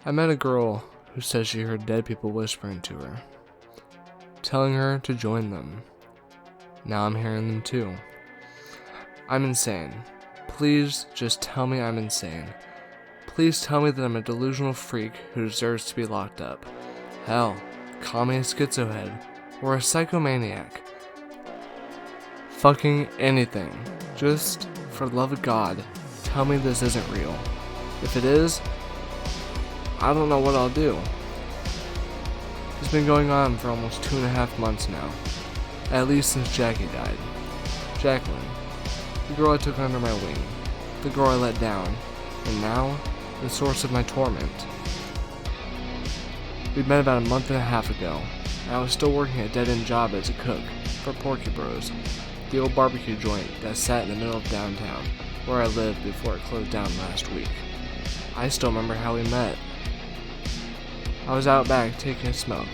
I met a girl who says she heard dead people whispering to her, telling her to join them. Now I'm hearing them too. I'm insane. Please just tell me I'm insane. Please tell me that I'm a delusional freak who deserves to be locked up. Hell, call me a schizohead or a psychomaniac. Fucking anything. Just, for the love of God, tell me this isn't real. If it is, I don't know what I'll do. It's been going on for almost 2.5 months now. At least since Jackie died. Jacqueline, the girl I took under my wing, the girl I let down, and now, the source of my torment. We'd met about 1.5 months ago, and I was still working a dead-end job as a cook for Porky Bros, the old barbecue joint that sat in the middle of downtown, where I lived before it closed down last week. I still remember how we met. I was out back taking a smoke,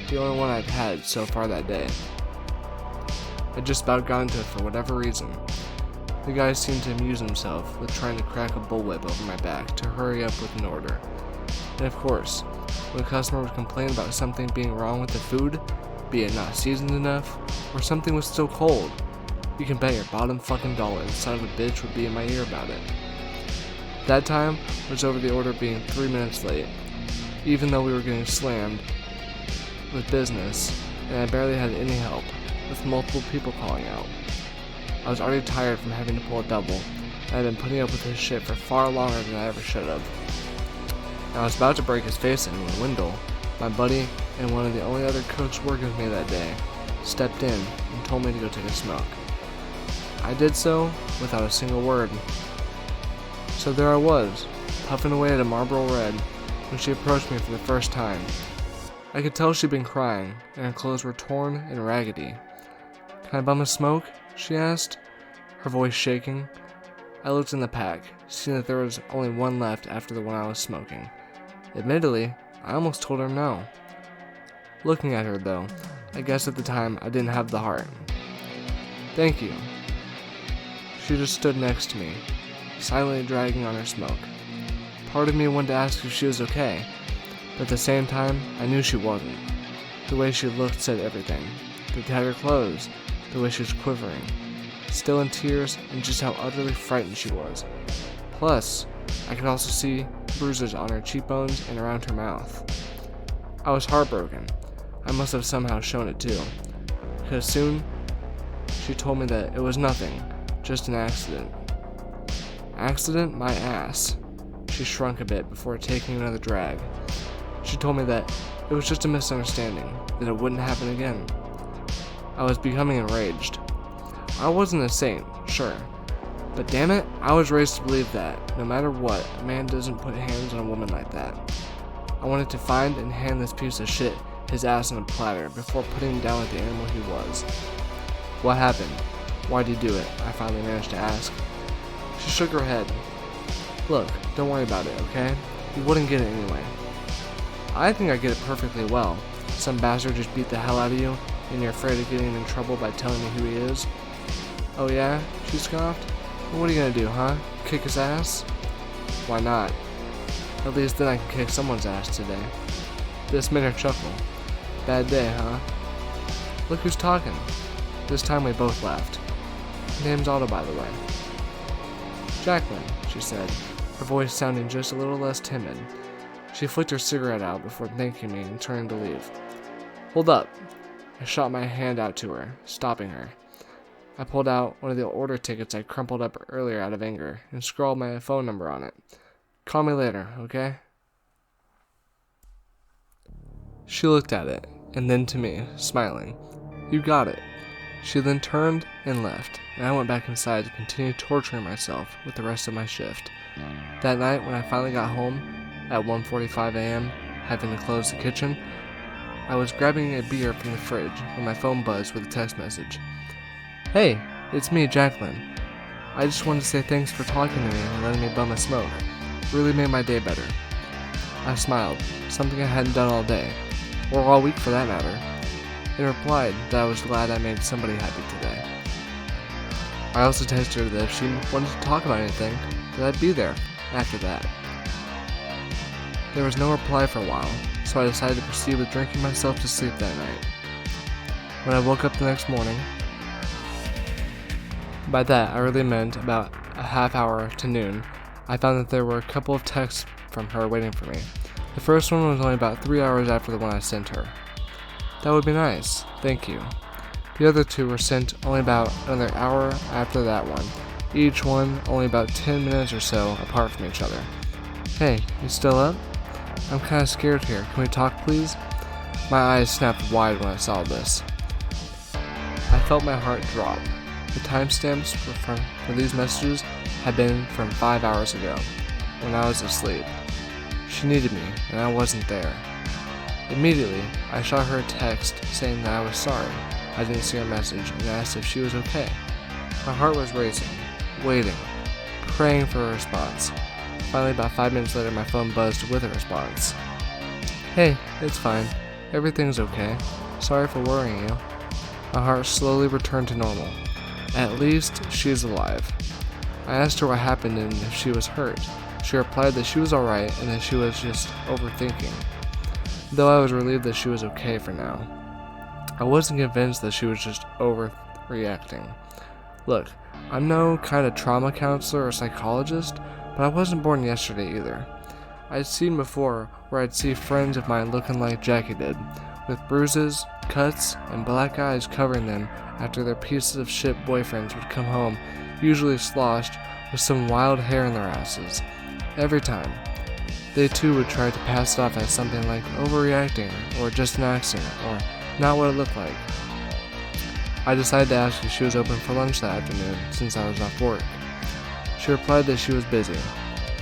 the only one I've had so far that day. I just about got into it for whatever reason. The guy seemed to amuse himself with trying to crack a bullwhip over my back to hurry up with an order. And of course, when a customer would complain about something being wrong with the food, be it not seasoned enough, or something was still cold, you can bet your bottom fucking dollar the son of a bitch would be in my ear about it. That time was over the order being 3 minutes late, even though we were getting slammed with business, and I barely had any help, with multiple people calling out. I was already tired from having to pull a double, and I'd been putting up with his shit for far longer than I ever should have. And I was about to break his face in when Wendell, my buddy and one of the only other cooks working with me that day, stepped in and told me to go take a smoke. I did so without a single word. So there I was, puffing away at a Marlboro Red, when she approached me for the first time. I could tell she'd been crying, and her clothes were torn and raggedy. "Can I bum a smoke?" she asked, her voice shaking. I looked in the pack, seeing that there was only one left after the one I was smoking. Admittedly, I almost told her no. Looking at her though, I guess at the time I didn't have the heart. "Thank you." She just stood next to me, silently dragging on her smoke. Part of me wanted to ask if she was okay, but at the same time, I knew she wasn't. The way she looked said everything. The tattered clothes, the way she was quivering, still in tears, and just how utterly frightened she was. Plus, I could also see bruises on her cheekbones and around her mouth. I was heartbroken. I must have somehow shown it too, because soon, she told me that it was nothing, just an accident. Accident? My ass. She shrunk a bit before taking another drag. She told me that it was just a misunderstanding, that it wouldn't happen again. I was becoming enraged. I wasn't a saint, sure, but damn it, I was raised to believe that, no matter what, a man doesn't put hands on a woman like that. I wanted to find and hand this piece of shit his ass on a platter before putting him down like the animal he was. "What happened? Why'd you do it?" I finally managed to ask. She shook her head. "Look, don't worry about it, okay? You wouldn't get it anyway." "I think I get it perfectly well. Some bastard just beat the hell out of you, and you're afraid of getting in trouble by telling me who he is?" "Oh yeah?" she scoffed. "Well, what are you gonna do, huh? Kick his ass?" "Why not? At least then I can kick someone's ass today." This made her chuckle. "Bad day, huh?" "Look who's talking." This time we both laughed. "Name's Otto, by the way." "Jacqueline," she said, her voice sounding just a little less timid. She flicked her cigarette out before thanking me and turning to leave. "Hold up." I shot my hand out to her, stopping her. I pulled out one of the order tickets I crumpled up earlier out of anger and scrawled my phone number on it. "Call me later, okay?" She looked at it, and then to me, smiling. "You got it." She then turned and left, and I went back inside to continue torturing myself with the rest of my shift. That night, when I finally got home, at 1:45 a.m., having to close the kitchen, I was grabbing a beer from the fridge when my phone buzzed with a text message. "Hey, it's me, Jacqueline. I just wanted to say thanks for talking to me and letting me bum a smoke. Really made my day better." I smiled, something I hadn't done all day, or all week for that matter, and replied that I was glad I made somebody happy today. I also texted her that if she wanted to talk about anything, that I'd be there, after that. There was no reply for a while, so I decided to proceed with drinking myself to sleep that night. When I woke up the next morning, by that I really meant about a half hour to noon, I found that there were a couple of texts from her waiting for me. The first one was only about 3 hours after the one I sent her. That would be nice, thank you. The other two were sent only about another hour after that one, each one only about 10 minutes or so apart from each other. Hey, you still up? I'm kinda scared here, can we talk please? My eyes snapped wide when I saw this. I felt my heart drop. The timestamps for these messages had been from 5 hours ago, when I was asleep. She needed me, and I wasn't there. Immediately, I shot her a text saying that I was sorry I didn't see her message and asked if she was okay. My heart was racing, waiting, praying for a response. Finally, about 5 minutes later, my phone buzzed with a response. Hey, it's fine. Everything's okay. Sorry for worrying you. My heart slowly returned to normal. At least she is alive. I asked her what happened and if she was hurt. She replied that she was alright and that she was just overthinking. Though I was relieved that she was okay for now. I wasn't convinced that she was just overreacting. Look, I'm no kind of trauma counselor or psychologist, but I wasn't born yesterday either. I'd seen before where I'd see friends of mine looking like Jackie did, with bruises, cuts, and black eyes covering them after their pieces of shit boyfriends would come home, usually sloshed, with some wild hair in their asses. Every time. They too would try to pass it off as something like overreacting, or just an accident, or not what it looked like. I decided to ask if she was open for lunch that afternoon, since I was off work. She replied that she was busy,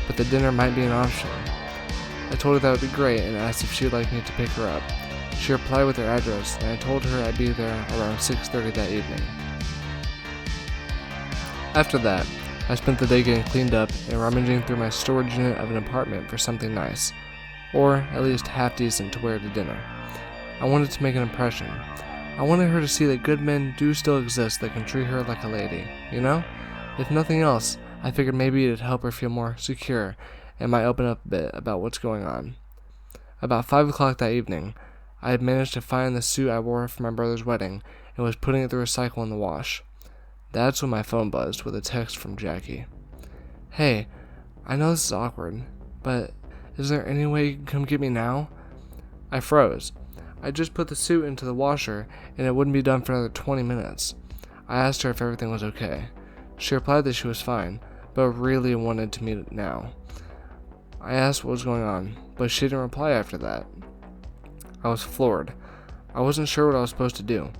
but that dinner might be an option. I told her that would be great and asked if she would like me to pick her up. She replied with her address, and I told her I'd be there around 6:30 that evening. After that, I spent the day getting cleaned up and rummaging through my storage unit of an apartment for something nice, or at least half decent to wear to dinner. I wanted to make an impression. I wanted her to see that good men do still exist that can treat her like a lady, you know? If nothing else, I figured maybe it'd help her feel more secure and might open up a bit about what's going on. About 5 o'clock that evening, I had managed to find the suit I wore for my brother's wedding and was putting it through a cycle in the wash. That's when my phone buzzed with a text from Jackie. Hey, I know this is awkward, but is there any way you can come get me now? I froze. I just put the suit into the washer and it wouldn't be done for another 20 minutes. I asked her if everything was okay. She replied that she was fine, but really wanted to meet now. I asked what was going on, but she didn't reply after that. I was floored. I wasn't sure what I was supposed to do.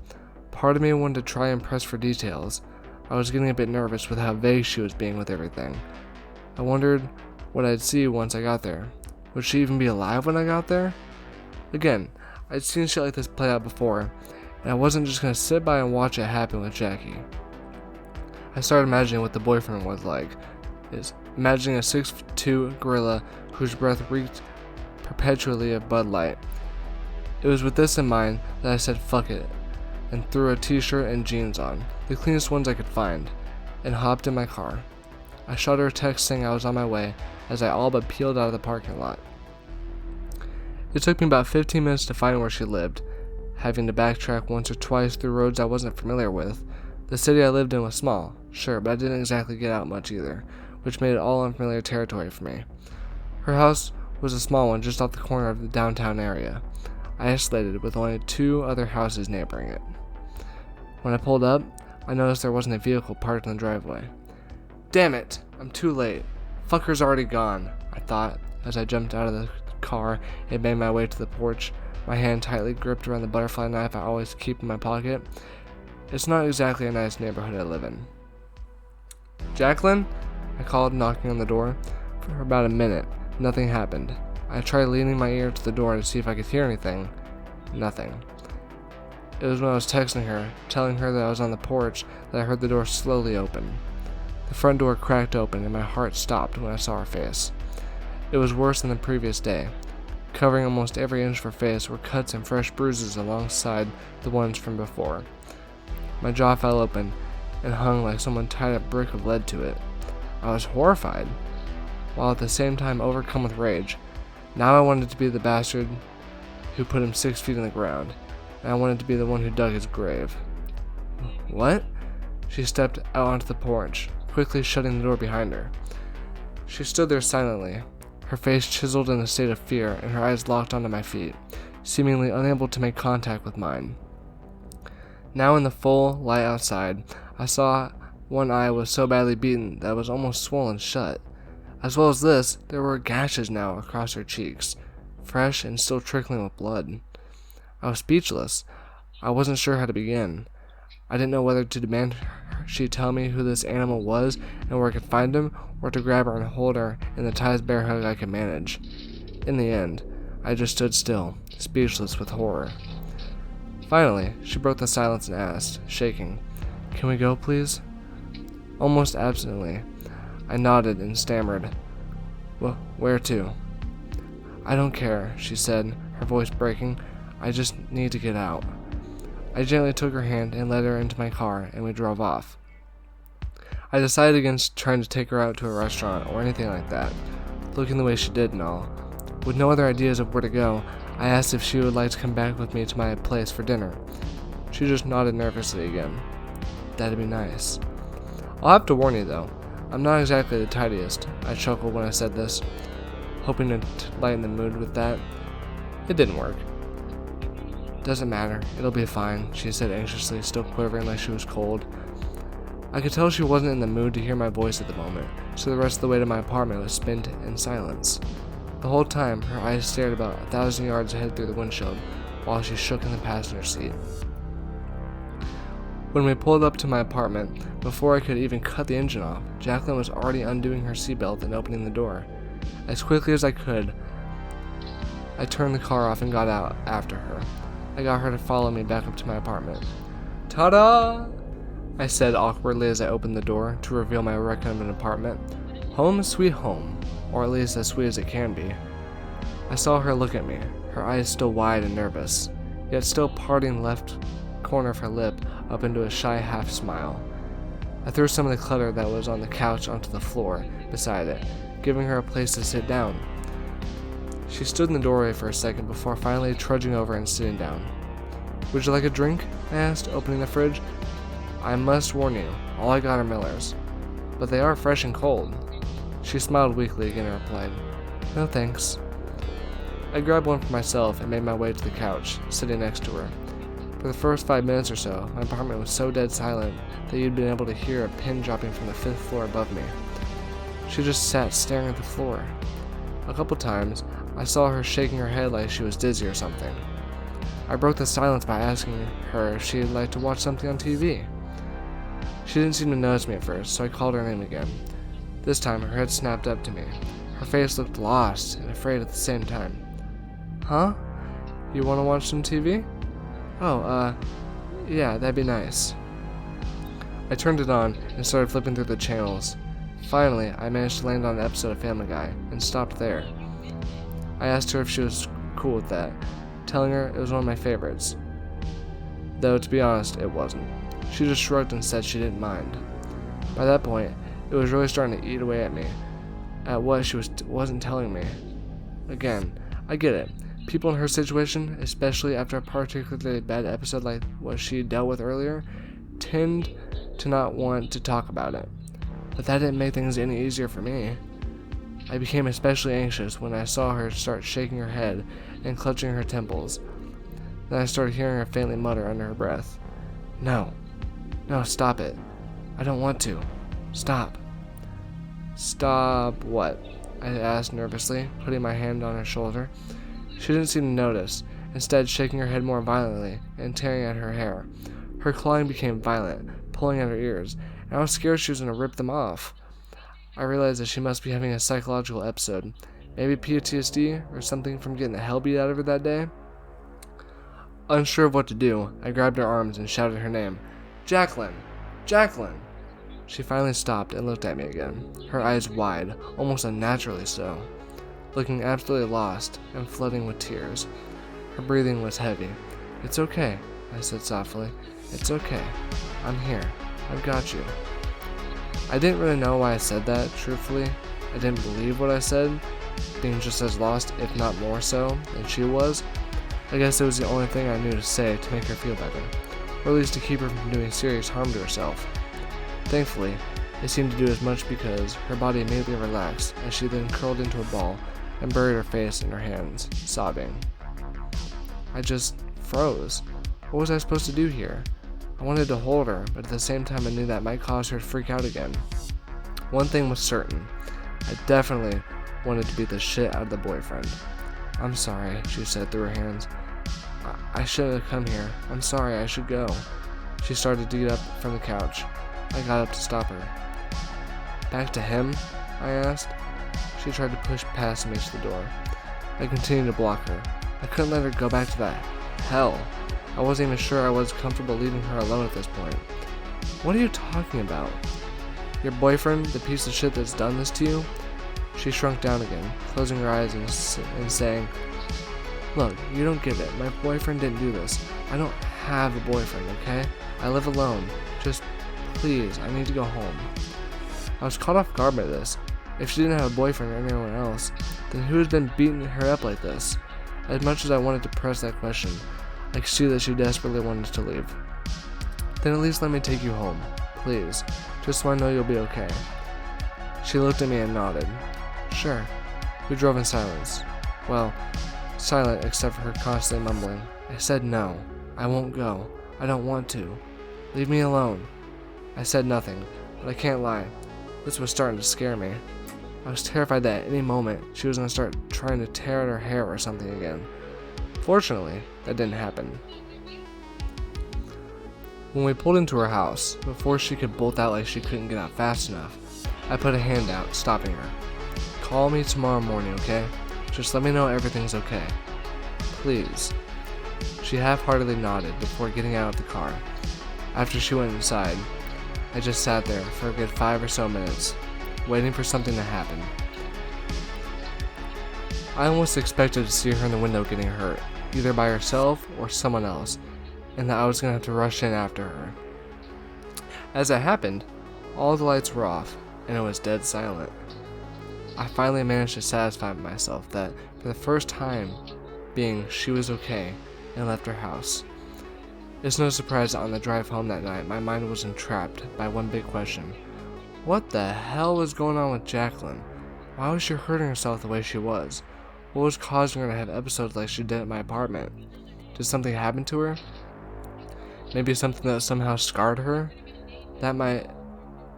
Part of me wanted to try and press for details. I was getting a bit nervous with how vague she was being with everything. I wondered what I'd see once I got there. Would she even be alive when I got there? Again, I'd seen shit like this play out before, and I wasn't just going to sit by and watch it happen with Jackie. I started imagining what the boyfriend was like. Imagining a 6'2" gorilla whose breath reeked perpetually of Bud Light. It was with this in mind that I said fuck it, and threw a t-shirt and jeans on, the cleanest ones I could find, and hopped in my car. I shot her a text saying I was on my way as I all but peeled out of the parking lot. It took me about 15 minutes to find where she lived, having to backtrack once or twice through roads I wasn't familiar with. The city I lived in was small, sure, but I didn't exactly get out much either, which made it all unfamiliar territory for me. Her house was a small one just off the corner of the downtown area. I isolated with only 2 other houses neighboring it. When I pulled up, I noticed there wasn't a vehicle parked in the driveway. Damn it, I'm too late. Fucker's already gone, I thought, as I jumped out of the car and made my way to the porch, my hand tightly gripped around the butterfly knife I always keep in my pocket. It's not exactly a nice neighborhood I live in. Jacqueline? I called, knocking on the door. For about a minute, nothing happened. I tried leaning my ear to the door to see if I could hear anything. Nothing. It was when I was texting her, telling her that I was on the porch, that I heard the door slowly open. The front door cracked open and my heart stopped when I saw her face. It was worse than the previous day. Covering almost every inch of her face were cuts and fresh bruises alongside the ones from before. My jaw fell open and hung like someone tied a brick of lead to it. I was horrified. while at the same time overcome with rage. Now I wanted to be the bastard who put him 6 feet in the ground, and I wanted to be the one who dug his grave. What? She stepped out onto the porch, quickly shutting the door behind her. She stood there silently, her face chiseled in a state of fear and her eyes locked onto my feet, seemingly unable to make contact with mine. Now in the full light outside, I saw one eye was so badly beaten that it was almost swollen shut. As well as this, there were gashes now across her cheeks, fresh and still trickling with blood. I was speechless. I wasn't sure how to begin. I didn't know whether to demand she tell me who this animal was and where I could find him, or to grab her and hold her in the tightest bear hug I could manage. In the end, I just stood still, speechless with horror. Finally, she broke the silence and asked, shaking, "Can we go, please?" Almost absently, I nodded and stammered, "Where to?" "I don't care," she said, her voice breaking. "I just need to get out." I gently took her hand and led her into my car, and we drove off. I decided against trying to take her out to a restaurant or anything like that, looking the way she did and all. With no other ideas of where to go, I asked if she would like to come back with me to my place for dinner. She just nodded nervously again. "That'd be nice." "I'll have to warn you though, I'm not exactly the tidiest," I chuckled when I said this, hoping to lighten the mood with that. It didn't work. "Doesn't matter, it'll be fine," she said anxiously, still quivering like she was cold. I could tell she wasn't in the mood to hear my voice at the moment, so the rest of the way to my apartment was spent in silence. The whole time, her eyes stared about 1,000 yards ahead through the windshield, while she shook in the passenger seat. When we pulled up to my apartment, before I could even cut the engine off, Jacqueline was already undoing her seatbelt and opening the door. As quickly as I could, I turned the car off and got out after her. I got her to follow me back up to my apartment. "Ta-da!" I said awkwardly as I opened the door to reveal my recommended apartment. Home sweet home, or at least as sweet as it can be. I saw her look at me, her eyes still wide and nervous, yet still parting the left corner of her lip up into a shy half smile. I threw some of the clutter that was on the couch onto the floor beside it, giving her a place to sit down. She stood in the doorway for a second before finally trudging over and sitting down. "Would you like a drink?" I asked, opening the fridge. "I must warn you, all I got are Millers, but they are fresh and cold." She smiled weakly again and replied, "No thanks." I grabbed one for myself and made my way to the couch, sitting next to her. For the first 5 minutes or so, my apartment was so dead silent that you'd been able to hear a pin dropping from the 5th floor above me. She just sat staring at the floor. A couple times, I saw her shaking her head like she was dizzy or something. I broke the silence by asking her if she'd like to watch something on TV. She didn't seem to notice me at first, so I called her name again. This time, her head snapped up to me. Her face looked lost and afraid at the same time. "Huh? You want to watch some TV? Oh, yeah, that'd be nice." I turned it on and started flipping through the channels. Finally, I managed to land on an episode of Family Guy and stopped there. I asked her if she was cool with that, telling her it was one of my favorites. Though, to be honest, it wasn't. She just shrugged and said she didn't mind. By that point, it was really starting to eat away at me, at what she wasn't telling me. Again, I get it. People in her situation, especially after a particularly bad episode like what she dealt with earlier, tend to not want to talk about it. But that didn't make things any easier for me. I became especially anxious when I saw her start shaking her head and clutching her temples. Then I started hearing her faintly mutter under her breath, No, stop it. I don't want to. Stop." "Stop what?" I asked nervously, putting my hand on her shoulder. She didn't seem to notice, instead shaking her head more violently and tearing at her hair. Her clawing became violent, pulling at her ears, and I was scared she was going to rip them off. I realized that she must be having a psychological episode, maybe PTSD or something from getting the hell beat out of her that day. Unsure of what to do, I grabbed her arms and shouted her name. "Jacqueline! Jacqueline!" She finally stopped and looked at me again, her eyes wide, almost unnaturally so, looking absolutely lost and flooding with tears. Her breathing was heavy. "It's okay," I said softly. "It's okay. I'm here. I've got you." I didn't really know why I said that, truthfully. I didn't believe what I said, being just as lost, if not more so, than she was. I guess it was the only thing I knew to say to make her feel better, or at least to keep her from doing serious harm to herself. Thankfully, it seemed to do as much because her body immediately relaxed as she then curled into a ball and buried her face in her hands, sobbing. I just froze. What was I supposed to do here? I wanted to hold her, but at the same time I knew that might cause her to freak out again. One thing was certain. I definitely wanted to beat the shit out of the boyfriend. "I'm sorry," she said through her hands. I shouldn't have come here. I'm sorry, I should go." She started to get up from the couch. I got up to stop her. "Back to him?" I asked. She tried to push past me to the door. I continued to block her. I couldn't let her go back to that hell. I wasn't even sure I was comfortable leaving her alone at this point. "What are you talking about? Your boyfriend, the piece of shit that's done this to you?" She shrunk down again, closing her eyes and saying, "Look, you don't get it. My boyfriend didn't do this. I don't have a boyfriend, okay? I live alone. Just, please, I need to go home." I was caught off guard by this. If she didn't have a boyfriend or anyone else, then who has been beating her up like this? As much as I wanted to press that question, I could see that she desperately wanted to leave. "Then at least let me take you home, please, just so I know you'll be okay." She looked at me and nodded. "Sure." We drove in silence. Well, silent except for her constantly mumbling. I said no. "I won't go. I don't want to. Leave me alone." I said nothing, but I can't lie. This was starting to scare me. I was terrified that at any moment she was going to start trying to tear at her hair or something again. Fortunately, that didn't happen. When we pulled into her house, before she could bolt out like she couldn't get out fast enough, I put a hand out, stopping her. "Call me tomorrow morning, okay? Just let me know everything's okay. Please." She half-heartedly nodded before getting out of the car. After she went inside, I just sat there for a good 5 or so minutes, waiting for something to happen. I almost expected to see her in the window getting hurt, either by herself or someone else, and that I was going to have to rush in after her. As it happened, all the lights were off, and it was dead silent. I finally managed to satisfy myself that, for the first time, she was okay, and left her house. It's no surprise that on the drive home that night, my mind was entrapped by one big question. What the hell was going on with Jacqueline? Why was she hurting herself the way she was? What was causing her to have episodes like she did at my apartment? Did something happen to her? Maybe something that somehow scarred her? That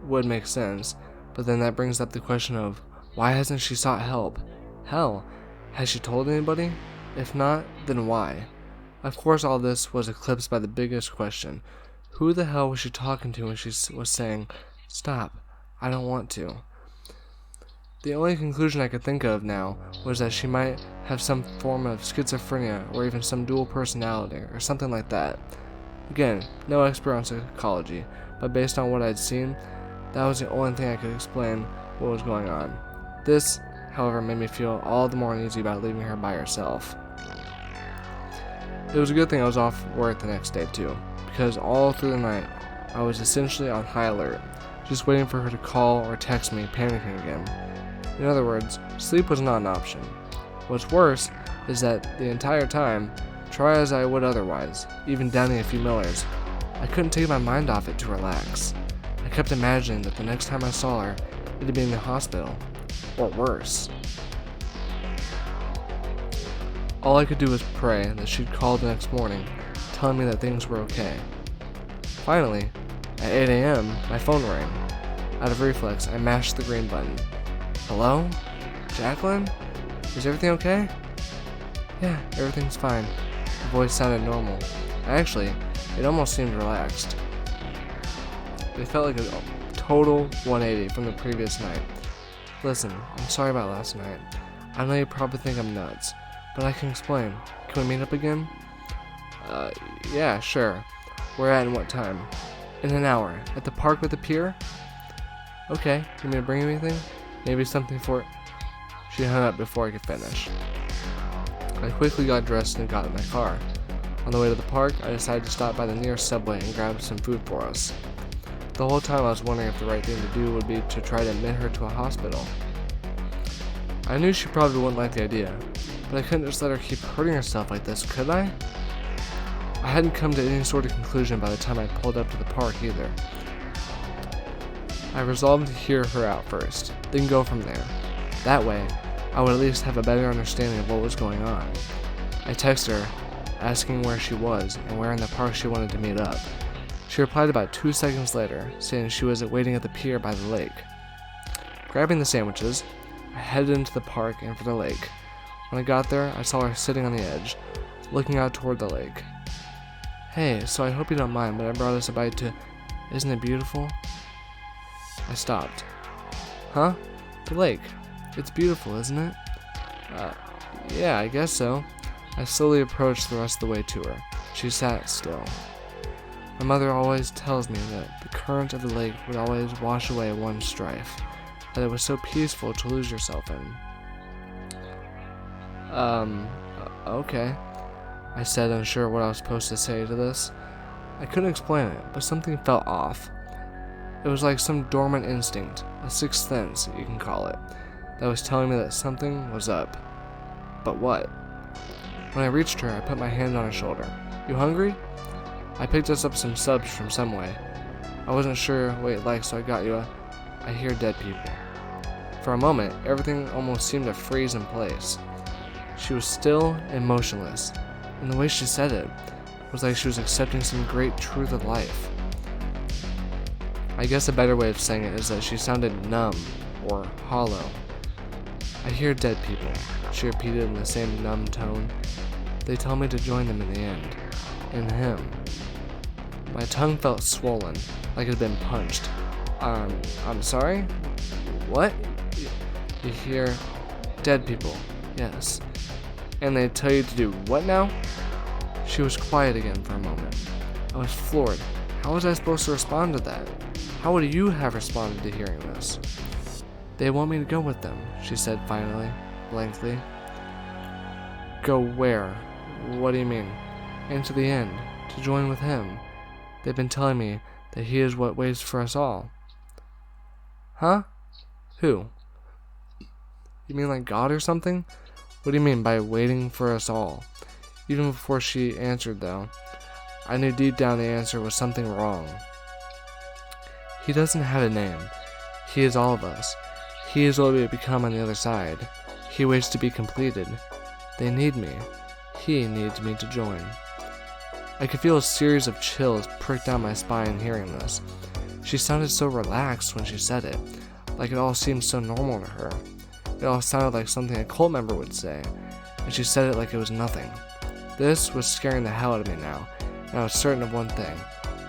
would make sense, but then that brings up the question of, why hasn't she sought help? Hell, has she told anybody? If not, then why? Of course all this was eclipsed by the biggest question. Who the hell was she talking to when she was saying, "Stop, I don't want to"? The only conclusion I could think of now was that she might have some form of schizophrenia or even some dual personality or something like that. Again, no expert on psychology, but based on what I'd seen, that was the only thing I could explain what was going on. This, however, made me feel all the more uneasy about leaving her by herself. It was a good thing I was off work the next day too, because all through the night, I was essentially on high alert, just waiting for her to call or text me, panicking again. In other words, sleep was not an option. What's worse is that the entire time, try as I would otherwise, even downing a few Millers, I couldn't take my mind off it to relax. I kept imagining that the next time I saw her, it'd be in the hospital, or worse. All I could do was pray that she'd call the next morning, telling me that things were okay. Finally, at 8 a.m., my phone rang. Out of reflex, I mashed the green button. "Hello? Jacqueline? Is everything okay?" "Yeah, everything's fine." The voice sounded normal. Actually, it almost seemed relaxed. It felt like a total 180 from the previous night. "Listen, I'm sorry about last night. I know you probably think I'm nuts, but I can explain. Can we meet up again?" Yeah, sure. Where at and what time?" "In an hour. At the park with the pier?" "Okay, you mean to bring anything? Maybe something for..." She hung up before I could finish. I quickly got dressed and got in my car. On the way to the park, I decided to stop by the nearest Subway and grab some food for us. The whole time I was wondering if the right thing to do would be to try to admit her to a hospital. I knew she probably wouldn't like the idea, but I couldn't just let her keep hurting herself like this, could I? I hadn't come to any sort of conclusion by the time I pulled up to the park either. I resolved to hear her out first, then go from there. That way, I would at least have a better understanding of what was going on. I texted her, asking where she was and where in the park she wanted to meet up. She replied about 2 seconds later, saying she was waiting at the pier by the lake. Grabbing the sandwiches, I headed into the park and for the lake. When I got there, I saw her sitting on the edge, looking out toward the lake. Hey, so I hope you don't mind, but I brought us a bite to... Isn't it beautiful? I stopped. Huh? The lake. It's beautiful, isn't it? Yeah, I guess so. I slowly approached the rest of the way to her. She sat still. My mother always tells me that the current of the lake would always wash away one's strife, that it was so peaceful to lose yourself in. Okay, I said, unsure what I was supposed to say to this. I couldn't explain it, but something felt off. It was like some dormant instinct, a sixth sense, you can call it, that was telling me that something was up. But what? When I reached her, I put my hand on her shoulder. You hungry? I picked us up some subs from Subway. I wasn't sure what you'd like, so I got you a I Hear Dead People. For a moment, everything almost seemed to freeze in place. She was still and motionless, and the way she said it was like she was accepting some great truth of life. I guess a better way of saying it is that she sounded numb or hollow. I hear dead people, she repeated in the same numb tone. They tell me to join them in the end. And him. My tongue felt swollen, like it had been punched. I'm sorry? What? You hear dead people, yes. And they tell you to do what now? She was quiet again for a moment. I was floored. How was I supposed to respond to that? How would you have responded to hearing this? They want me to go with them, she said finally, blankly. Go where? What do you mean? And to the end, to join with him. They've been telling me that he is what waits for us all. Huh? Who? You mean like God or something? What do you mean by waiting for us all? Even before she answered, though, I knew deep down the answer was something wrong. He doesn't have a name. He is all of us. He is what we become on the other side. He waits to be completed. They need me. He needs me to join. I could feel a series of chills prick down my spine hearing this. She sounded so relaxed when she said it, like it all seemed so normal to her. It all sounded like something a cult member would say, and she said it like it was nothing. This was scaring the hell out of me now, and I was certain of one thing.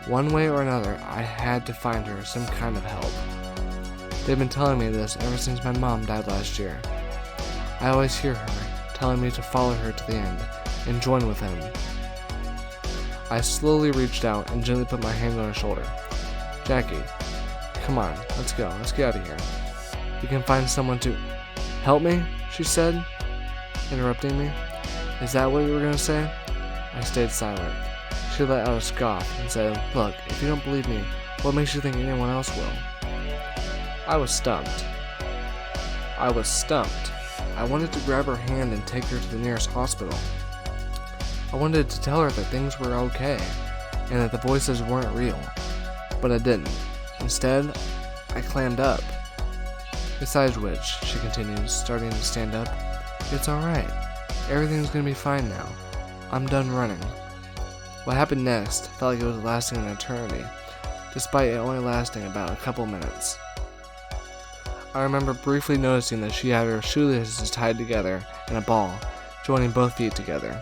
One way or another, I had to find her some kind of help. They've been telling me this ever since my mom died last year. I always hear her telling me to follow her to the end and join with him. I slowly reached out and gently put my hand on her shoulder. Jackie, come on, let's go. Let's get out of here. You can find someone to help me, she said, interrupting me. Is that what you were going to say? I stayed silent. She let out a scoff and said, Look, if you don't believe me, what makes you think anyone else will? I was stumped. I wanted to grab her hand and take her to the nearest hospital. I wanted to tell her that things were okay, and that the voices weren't real. But I didn't. Instead, I clammed up. Besides which, she continued, starting to stand up, it's alright. Everything's gonna be fine now. I'm done running. What happened next felt like it was lasting an eternity, despite it only lasting about a couple minutes. I remember briefly noticing that she had her shoelaces tied together in a ball, joining both feet together.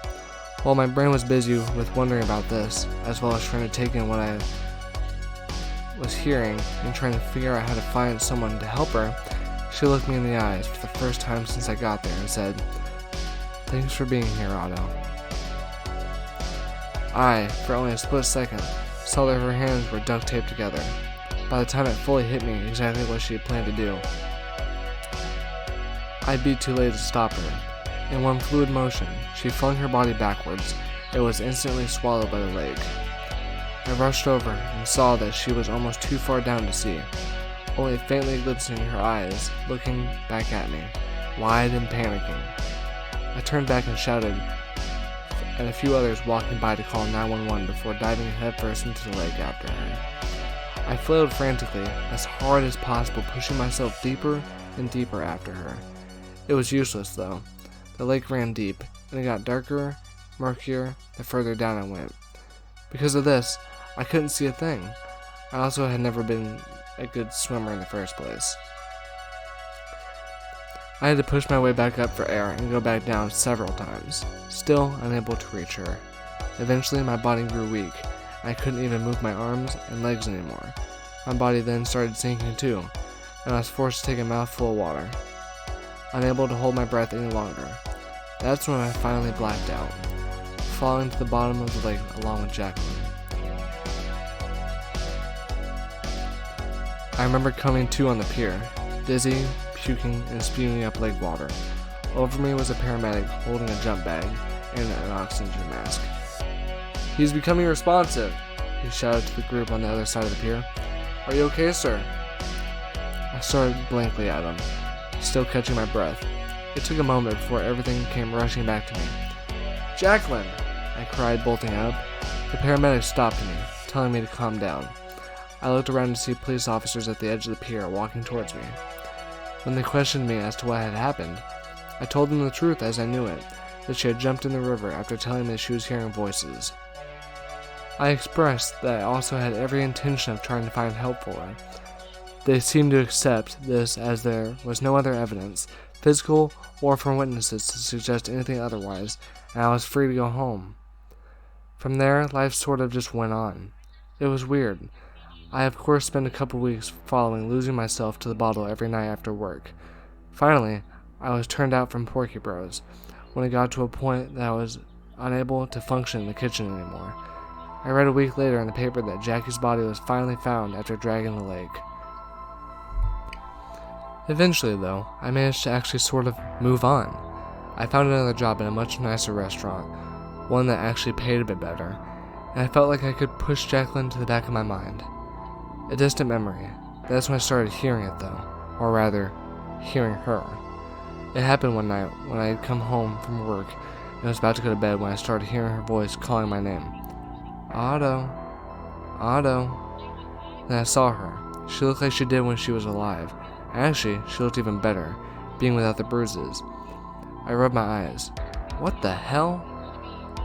While my brain was busy with wondering about this, as well as trying to take in what I was hearing and trying to figure out how to find someone to help her, she looked me in the eyes for the first time since I got there and said, Thanks for being here, Otto. I, for only a split second, saw that her hands were duct taped together. By the time it fully hit me exactly what she had planned to do, I'd be too late to stop her. In one fluid motion, she flung her body backwards and was instantly swallowed by the lake. I rushed over and saw that she was almost too far down to see, only faintly glistening her eyes, looking back at me. wide and panicking. I turned back and shouted at a few others walking by to call 911 before diving headfirst into the lake after her. I flailed frantically, as hard as possible, pushing myself deeper and deeper after her. It was useless, though. The lake ran deep, and it got darker, murkier, the further down I went. Because of this, I couldn't see a thing. I also had never been a good swimmer in the first place. I had to push my way back up for air and go back down several times, still unable to reach her. Eventually, my body grew weak, and I couldn't even move my arms and legs anymore. My body then started sinking too, and I was forced to take a mouthful of water. Unable to hold my breath any longer, that's when I finally blacked out, falling to the bottom of the lake along with Jacqueline. I remember coming to on the pier, dizzy, puking, and spewing up lake water. Over me was a paramedic holding a jump bag and an oxygen mask. "He's becoming responsive," he shouted to the group on the other side of the pier. "Are you okay, sir?" I stared blankly at him, still catching my breath. It took a moment before everything came rushing back to me. "Jacqueline!" I cried, bolting up. The paramedic stopped me, telling me to calm down. I looked around to see police officers at the edge of the pier walking towards me. When they questioned me as to what had happened, I told them the truth as I knew it, that she had jumped in the river after telling me she was hearing voices. I expressed that I also had every intention of trying to find help for her. They seemed to accept this as there was no other evidence, physical or from witnesses, to suggest anything otherwise, and I was free to go home. From there, life sort of just went on. It was weird. I of course spent a couple weeks following losing myself to the bottle every night after work. Finally, I was turned out from Porky Bros when it got to a point that I was unable to function in the kitchen anymore. I read a week later in the paper that Jackie's body was finally found after dragging the lake. Eventually, though, I managed to actually sort of move on. I found another job in a much nicer restaurant, one that actually paid a bit better, and I felt like I could push Jacqueline to the back of my mind. A distant memory. That's when I started hearing it, though, or rather, hearing her. It happened one night when I had come home from work and was about to go to bed when I started hearing her voice calling my name. "Otto, Otto." Then I saw her. She looked like she did when she was alive. Actually, she looked even better, being without the bruises. I rubbed my eyes. "What the hell?"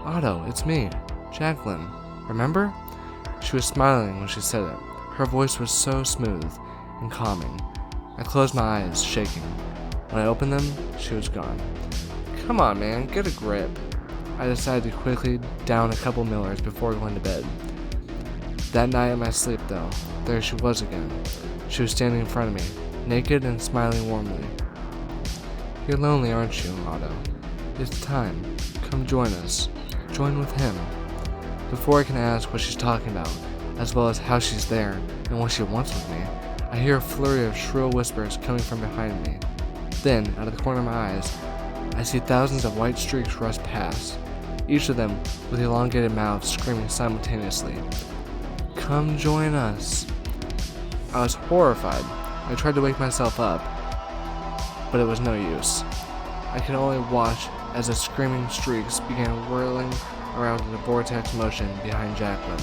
"Otto, it's me, Jacqueline. Remember?" She was smiling when she said it. Her voice was so smooth and calming. I closed my eyes, shaking. When I opened them, she was gone. "Come on, man, get a grip." I decided to quickly down a couple Millers before going to bed. That night in my sleep, though, there she was again. She was standing in front of me, naked and smiling warmly. "You're lonely, aren't you, Otto? It's time. Come join us. Join with him." Before I can ask what she's talking about, as well as how she's there and what she wants with me, I hear a flurry of shrill whispers coming from behind me. Then, out of the corner of my eyes, I see thousands of white streaks rush past, each of them with elongated mouths screaming simultaneously, "Come join us." I was horrified. I tried to wake myself up, but it was no use. I could only watch as the screaming streaks began whirling around in a vortex motion behind Jacqueline.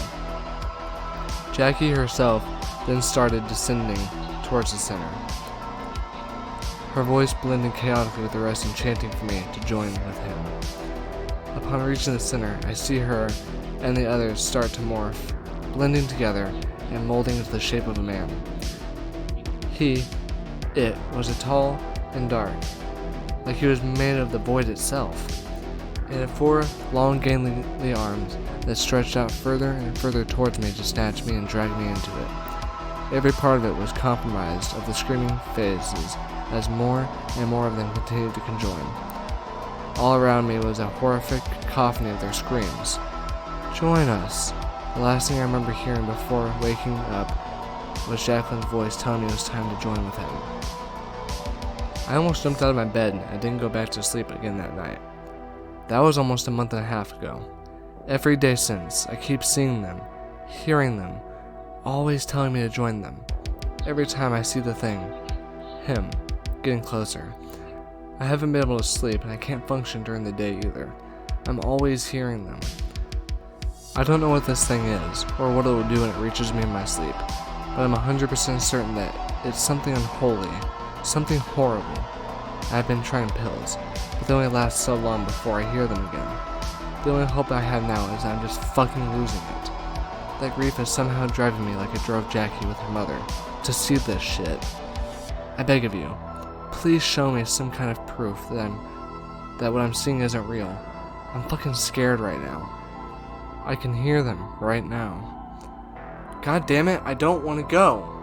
Jackie herself then started descending towards the center. Her voice blended chaotically with the rest and chanting for me to join with him. Upon reaching the center, I see her and the others start to morph, blending together and molding into the shape of a man. It was tall and dark, like he was made of the void itself. It had 4 long gangly arms that stretched out further and further towards me to snatch me and drag me into it. Every part of it was comprised of the screaming faces as more and more of them continued to conjoin. All around me was a horrific cacophony of their screams. "Join us." The last thing I remember hearing before waking up was Jacqueline's voice telling me it was time to join with him. I almost jumped out of my bed and didn't go back to sleep again that night. That was almost a month and a half ago. Every day since, I keep seeing them, hearing them, always telling me to join them. Every time I see the thing, him, getting closer, I haven't been able to sleep, and I can't function during the day either. I'm always hearing them. I don't know what this thing is, or what it will do when it reaches me in my sleep, but I'm 100% certain that it's something unholy, something horrible. I've been trying pills, but they only last so long before I hear them again. The only hope I have now is I'm just fucking losing it. That grief is somehow driving me like it drove Jackie with her mother, to see this shit. I beg of you, please show me some kind of proof that what I'm seeing isn't real. I'm fucking scared right now. I can hear them right now. God damn it, I don't want to go.